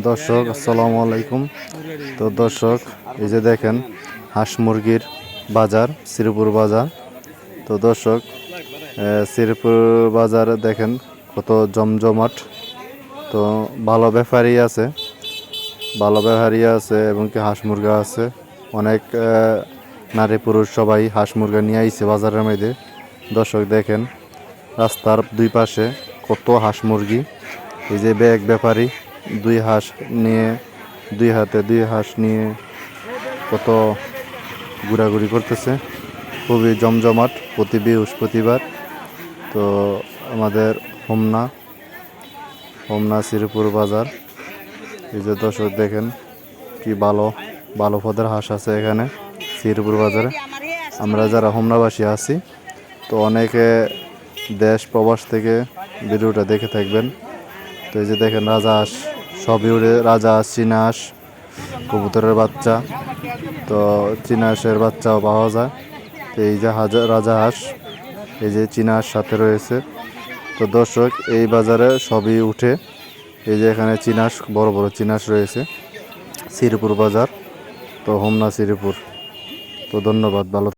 দর্শক আসসালামু আলাইকুম। তো দর্শক, এই যে দেখেন হাঁস মুরগির বাজার, শ্রীপুর বাজার। তো দর্শক, শ্রীপুর বাজারে দেখেন কত জমজমাট। তো ভালো ব্যাপারী আছে এবং কি হাঁস মুরগা আছে অনেক। নারী পুরুষ সবাই হাঁস মুরগা নিয়ে আইছে বাজারের মধ্যে। দর্শক দেখেন রাস্তার দুই পাশে কত হাঁস মুরগি। এই যে এক ব্যাপারী দুই হাতে দুই হাঁস নিয়ে কত ঘোরাঘুরি করতেছে। খুবই জমজমাট প্রতি বৃহস্পতিবার। তো আমাদের হোমনা শ্রীপুর বাজার। এই যে দর্শক দেখেন কি ভালো পদের হাঁস আছে এখানে শ্রীপুর বাজারে। আমরা যারা হোমনাবাসী আছি, তো অনেকে দেশ প্রবাস থেকে ভিডিওটা দেখে থাকবেন। তো এই যে দেখেন রাজহাঁস, সবই উড়ে রাজহাঁস, চীনা হাঁস, কবুতরের বাচ্চা। তো চীনা হাঁসের বাচ্চাও পাওয়া যায়। তো এই যে রাজহাঁস, এই যে চীনা হাঁস সাথে রয়েছে। তো দর্শক, এই বাজারে সবই উঠে। এই যে এখানে চীনা হাঁস, বড় বড় চীনা হাঁস রয়েছে শ্রীপুর বাজার। তো হোমনা শ্রীপুর। তো ধন্যবাদ, ভালো।